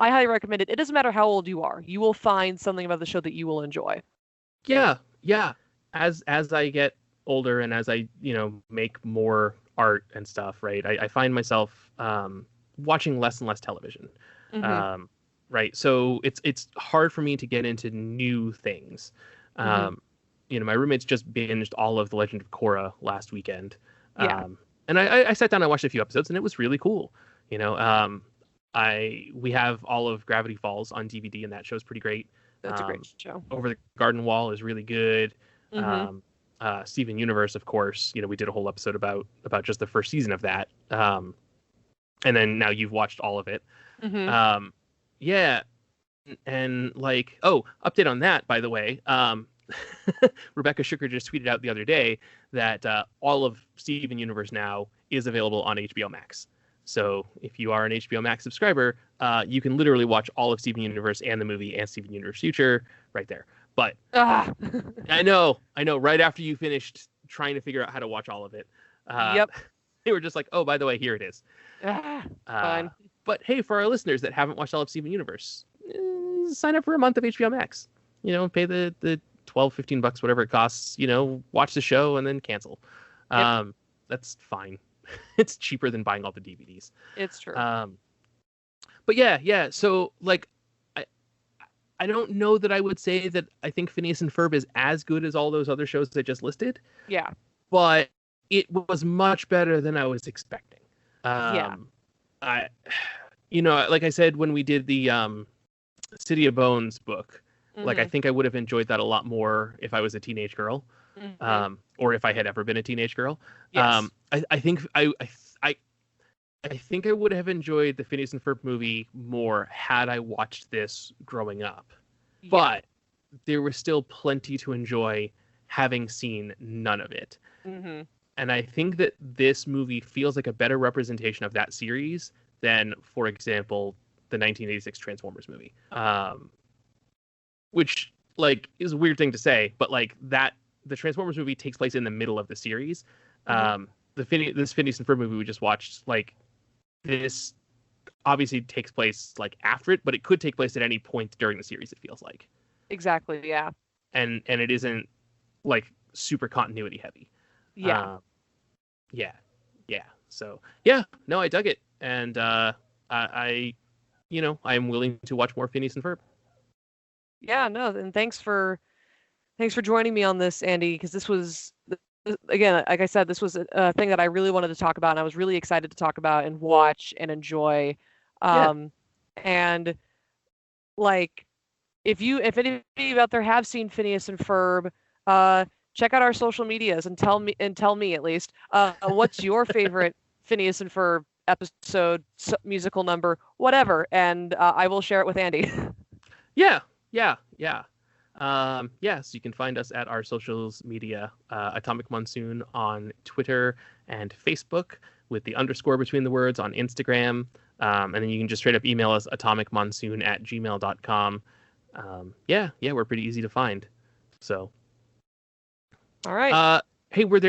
I highly recommend it. It doesn't matter how old you are. You will find something about the show that you will enjoy. Yeah, yeah. As I get older and as I, make more art and stuff, right? I find myself watching less and less television. Mm-hmm. Right. So it's hard for me to get into new things. Mm-hmm. My roommates just binged all of The Legend of Korra last weekend. Yeah, And I sat down and watched a few episodes and it was really cool. We have all of Gravity Falls on DVD and that show's pretty great. that's a great show. Over the Garden Wall is really good. Mm-hmm. Steven Universe, of course, we did a whole episode about just the first season of that. And then now you've watched all of it. Mm-hmm. Yeah. And update on that, by the way. Rebecca Sugar just tweeted out the other day that all of Steven Universe now is available on HBO Max. So if you are an HBO Max subscriber, you can literally watch all of Steven Universe and the movie and Steven Universe Future right there. But I know, right after you finished trying to figure out how to watch all of it, Yep. they were just like, oh, by the way, here it is. Fine. But hey, for our listeners that haven't watched all of Steven Universe, sign up for a month of HBO Max. Pay the $12-15, whatever it costs. Watch the show and then cancel. Yep. That's fine. It's cheaper than buying all the DVDs. It's true. But yeah. So I don't know that I would say that I think Phineas and Ferb is as good as all those other shows I just listed. Yeah. But it was much better than I was expecting. Yeah. Like I said, when we did the City of Bones book, I think I would have enjoyed that a lot more if I was a teenage girl, or if I had ever been a teenage girl. Yes. I think I think I would have enjoyed the Phineas and Ferb movie more had I watched this growing up. Yeah. But there was still plenty to enjoy having seen none of it. Mm-hmm. And I think that this movie feels like a better representation of that series than, for example, the 1986 Transformers movie. Which is a weird thing to say, but the Transformers movie takes place in the middle of the series. Mm-hmm. This Phineas and Ferb movie we just watched, this obviously takes place after it, but it could take place at any point during the series, it feels like. Exactly, yeah. And it isn't super continuity heavy. Yeah. Yeah. So yeah, no, I dug it. And I'm willing to watch more Phineas and Ferb. Yeah, no, and thanks for joining me on this, Andy, because this was, again, like I said, this was a thing that I really wanted to talk about, and I was really excited to talk about and watch and enjoy. And if any of you out there have seen Phineas and Ferb, check out our social medias and tell me at least what's your favorite Phineas and Ferb episode, musical number, whatever, and I will share it with Andy. Yeah. So you can find us at our socials media, Atomic Monsoon on Twitter and Facebook, with the _ between the words on Instagram. And then you can just straight up email us atomicmonsoon@gmail.com. We're pretty easy to find. So. All right. Hey, we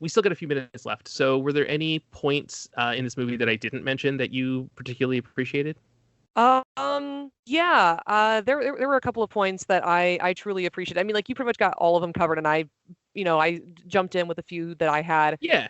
still got a few minutes left. So were there any points in this movie that I didn't mention that you particularly appreciated? Yeah, there were a couple of points that I truly appreciate. I mean, you pretty much got all of them covered, and I jumped in with a few that I had. Yeah.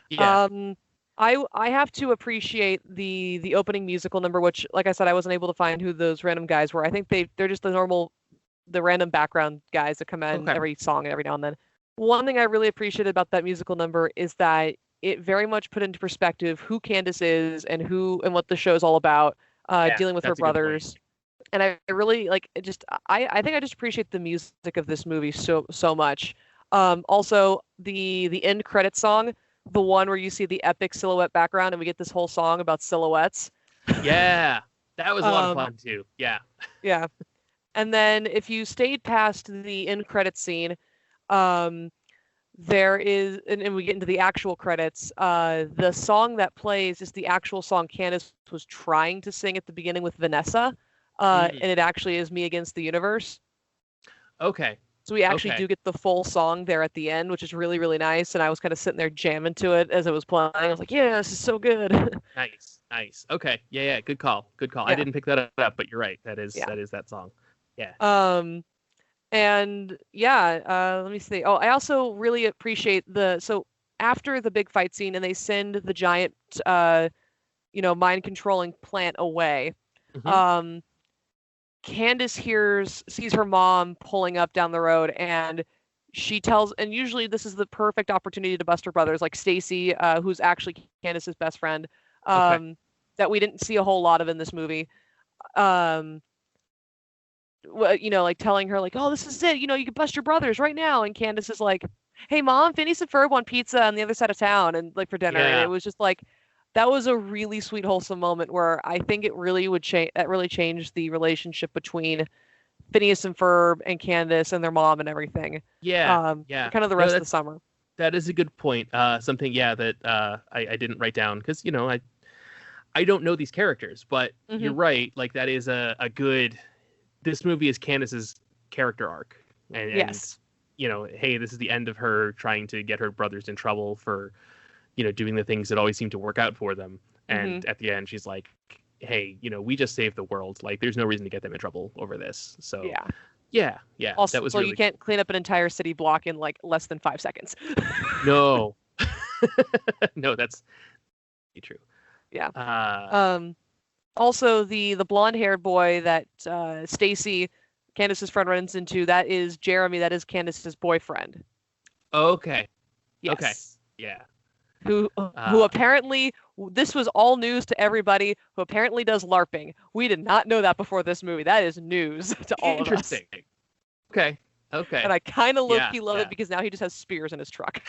I have to appreciate the opening musical number, which, like I said, I wasn't able to find who those random guys were. I think they're just the random background guys that come in every song every now and then. One thing I really appreciated about that musical number is that it very much put into perspective who Candace is and what the show's all about. Dealing with her brothers, and I really I think I just appreciate the music of this movie so much. Also the end credit song, the one where you see the epic silhouette background and we get this whole song about silhouettes. Yeah, that was a lot of fun too. Yeah. And then if you stayed past the end credit scene, there is, and we get into the actual credits, the song that plays is the actual song Candace was trying to sing at the beginning with Vanessa, and it actually is Me Against the Universe. Okay. So we actually Okay. do get the full song there at the end, which is really, really nice. And I was kind of sitting there jamming to it as it was playing. I was like, yeah, this is so good. Nice. Nice. Okay. Yeah, yeah. Good call. Good call. I Yeah. didn't pick that up, but you're right. Yeah. That is that song. Yeah. And yeah, let me see. Oh, I also really appreciate so after the big fight scene and they send the giant, mind controlling plant away. Mhm. Candace sees her mom pulling up down the road, and and usually this is the perfect opportunity to bust her brothers, like Stacy, who's actually Candace's best friend, Okay. that we didn't see a whole lot of in this movie. Like telling her like, oh, this is it, you can bust your brothers right now. And Candace is like, hey mom, Phineas and Ferb want pizza on the other side of town and like for dinner. And it Yeah. was just like, that was a really sweet, wholesome moment where I think it really would change. That really changed the relationship between Phineas and Ferb and Candace and their mom and everything. Yeah. For Yeah. kind of the No, rest of the summer. that is a good point. Something, yeah, that I didn't write down because I don't know these characters, but you're Hmm. right. Like that is a good. This movie is Candace's character arc, and Yes. hey, this is the end of her trying to get her brothers in trouble for doing the things that always seem to work out for them. Hmm. And at the end, she's like, hey, we just saved the world. Like, there's no reason to get them in trouble over this. So, Yeah. yeah, that was Also, you really can't clean up an entire city block in like less than 5 seconds. no, no, that's true. Yeah. Uh, Also, the blonde-haired boy that Stacy, Candace's friend, runs into, that is Jeremy. That is Candace's boyfriend. okay, okay, Yes. yeah. Who apparently, this was all news to everybody, who apparently does LARPing. We did not know that before this movie. That is news to all of us. Interesting. Okay, okay. And I kind of Yeah, low-key love yeah. it because now he just has spears in his truck.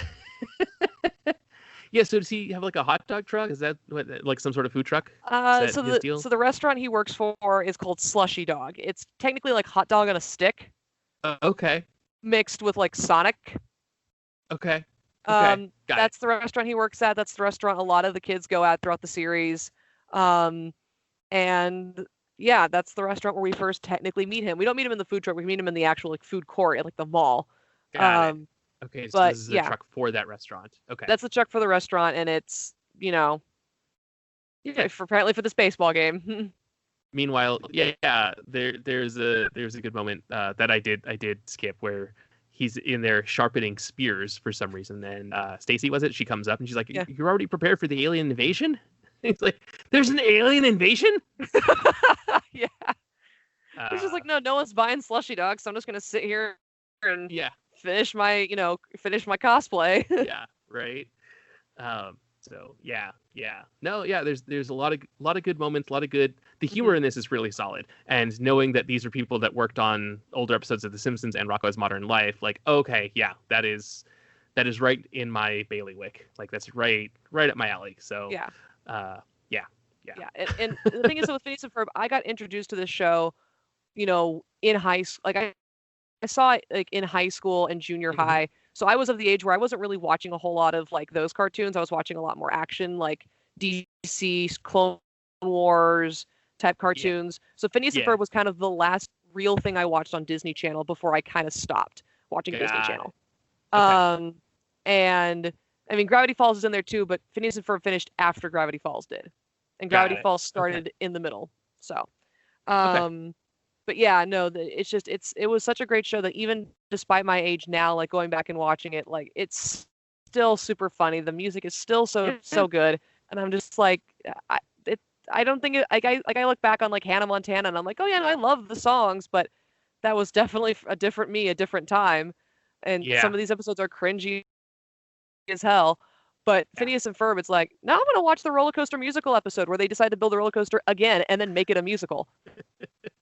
Yeah, so does he have like a hot dog truck? Is that like some sort of food truck? Is that So his deal? the restaurant he works for is called Slushy Dog. It's technically like hot dog on a stick Okay, mixed with like Sonic. okay, okay. Got it. That's the restaurant he works at. That's the restaurant a lot of the kids go at throughout the series. And yeah, that's the restaurant where we first technically meet him. We don't meet him in the food truck. We meet him in the actual like food court at like the mall. Got it. Okay, so But this is a yeah, truck for that restaurant. Okay. that's the truck for the restaurant, and it's Yeah. apparently for this baseball game. Meanwhile, yeah, there's a good moment that I did skip where he's in there sharpening spears for some reason. And Stacy, was it? She comes up and she's like, Yeah. "You're already prepared for the alien invasion?" He's like, "There's an alien invasion?" Yeah, it's just like, no one's buying Slushy Dog, so I'm just gonna sit here and yeah, finish my cosplay. yeah, right. So yeah. No, yeah. There's a lot of good moments, a lot of good. The humor in this is really solid, and knowing that these are people that worked on older episodes of The Simpsons and Rocko's Modern Life, like, okay, yeah, that is right in my bailiwick. Like that's right up my alley. So Yeah. Yeah. And the thing is, with Phineas and Ferb, I got introduced to this show, in high school. Like I saw it like in high school and junior Mhm. high. So I was of the age where I wasn't really watching a whole lot of like those cartoons. I was watching a lot more action, like DC, Clone Wars type cartoons. So Phineas and Yeah. Ferb was kind of the last real thing I watched on Disney Channel before I kind of stopped watching Disney Got Channel. it. Okay. And I mean, Gravity Falls is in there too, but Phineas and Ferb finished after Gravity Falls did, and Got Gravity it. Falls Okay. started in the middle. So, Okay. but yeah, no, it was such a great show that even despite my age now, like going back and watching it, like it's still super funny. The music is still so good, and I'm just like, I don't think it, I look back on like Hannah Montana, and I'm like, oh yeah, no, I love the songs, but that was definitely a different me, a different time, and Yeah. some of these episodes are cringy as hell. But Yeah. Phineas and Ferb, it's like, now I'm gonna watch the roller coaster musical episode where they decide to build a roller coaster again and then make it a musical.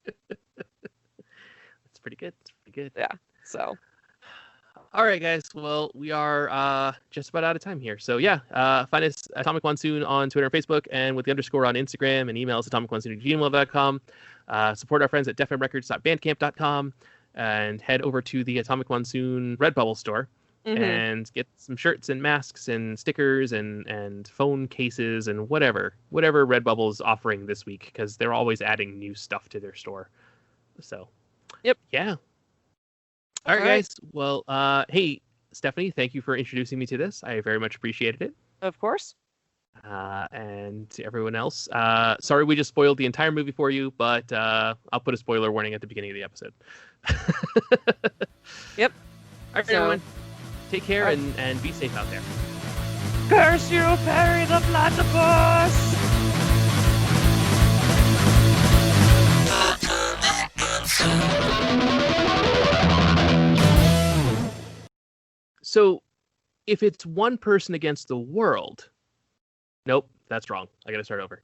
That's pretty good. It's pretty good. Yeah. So. All right, guys. Well, we are just about out of time here. So yeah, find us Atomic Monsoon on Twitter and Facebook, and with the underscore on Instagram, and email us atomicmonsoon@gmail.com. Support our friends at defmrecords.bandcamp.com, and head over to the Atomic Monsoon Redbubble store and get some shirts and masks and stickers and phone cases and whatever Redbubble is offering this week, because they're always adding new stuff to their store. So Yep. Yeah. All right, All right. guys. Well, hey, Stephanie, thank you for introducing me to this. I very much appreciated it. Of course. And to everyone else, sorry we just spoiled the entire movie for you, but I'll put a spoiler warning at the beginning of the episode. Yep. All right, So- everyone. Take care All right. and be safe out there. Curse you, Perry the Platypus! So, if it's one person against the world, nope, that's wrong. I got to start over.